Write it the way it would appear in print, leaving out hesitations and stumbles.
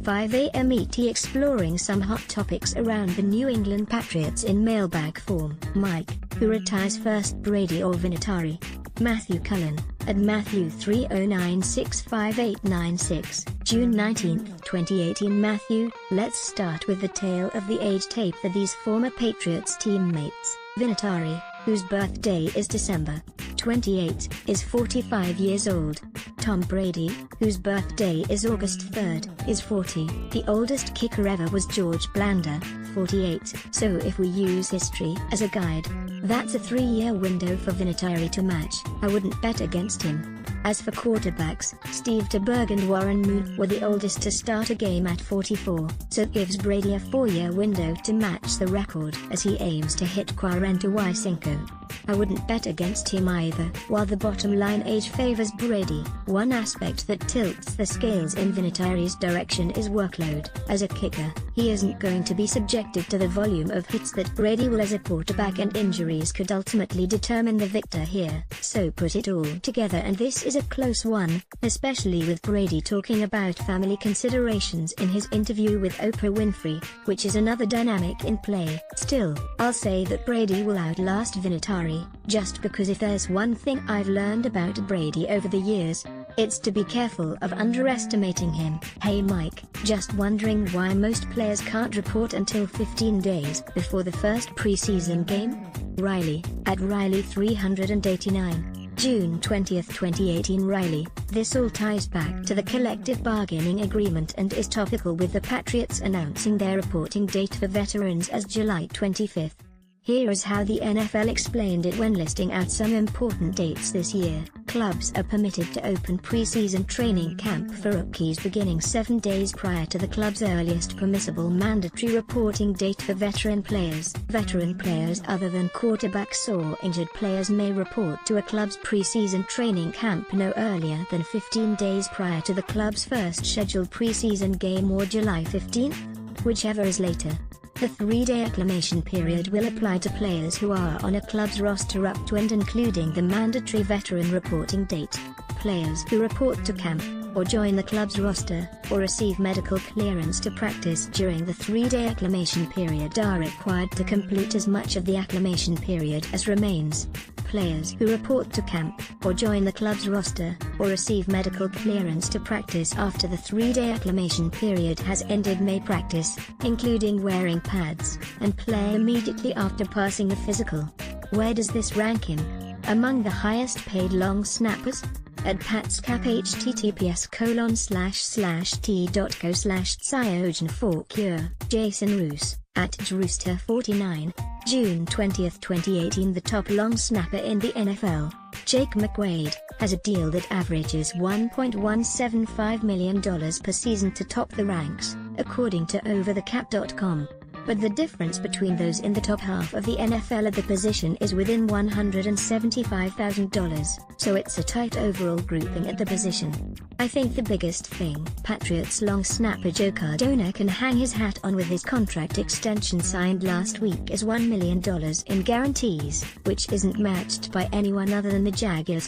5 a.m. ETExploring some hot topics around the New England Patriots in mailbag form. Mike, who retires first, Brady or Vinatieri? Matthew Cullen, at Matthew3096586, June 19, 2018. Matthew, let's start with the tale of the age tape for these former Patriots teammates. Vinatieri, whose birthday is December 28, is 45 years old. Tom Brady, whose birthday is August 3, is 40. The oldest kicker ever was George Blanda, 48. So if we use history as a guide, that's a 3-year window for Vinatieri to match. I wouldn't bet against him. As for quarterbacks, Steve DeBerg and Warren Moon were the oldest to start a game at 44, so it gives Brady a 4-year window to match the record as he aims to hit 45. I wouldn't bet against him either. While the bottom line age favors Brady, one aspect that tilts the scales in Vinatieri's direction is workload. As a kicker, he isn't going to be subjected to the volume of hits that Brady will as a quarterback, and injuries could ultimately determine the victor here. So put it all together and this is a close one, especially with Brady talking about family considerations in his interview with Oprah Winfrey, which is another dynamic in play. Still, I'll say that Brady will outlast Vinatieri, just because if there's one thing I've learned about Brady over the years, it's to be careful of underestimating him. Hey Mike, just wondering why most players can't report until 15 days before the first preseason game? Riley, at Riley389. June 20, 2018. Riley, this all ties back to the collective bargaining agreement and is topical, with the Patriots announcing their reporting date for veterans as July 25. Here is how the NFL explained it when listing out some important dates this year. Clubs are permitted to open preseason training camp for rookies beginning 7 days prior to the club's earliest permissible mandatory reporting date for veteran players. Veteran players other than quarterbacks or injured players may report to a club's preseason training camp no earlier than 15 days prior to the club's first scheduled preseason game or July 15, whichever is later. The 3-day acclimation period will apply to players who are on a club's roster up to and including the mandatory veteran reporting date. Players who report to camp, or join the club's roster, or receive medical clearance to practice during the 3-day acclimation period are required to complete as much of the acclimation period as remains. Players who report to camp, or join the club's roster, or receive medical clearance to practice after the 3-day acclimation period has ended may practice, including wearing pads, and play immediately after passing a physical. Where does this rank him? Among the highest paid long snappers? At PatsCap, https://t.co/Cyogen4Cure. Jason Roos, at Drewster49, June 20, 2018. The top long snapper in the NFL, Jake McQuaid, has a deal that averages $1.175 million per season to top the ranks, according to overthecap.com. But the difference between those in the top half of the NFL at the position is within $175,000, so it's a tight overall grouping at the position. I think the biggest thing Patriots long snapper Joe Cardona can hang his hat on with his contract extension signed last week is $1 million in guarantees, which isn't matched by anyone other than the Jaguars'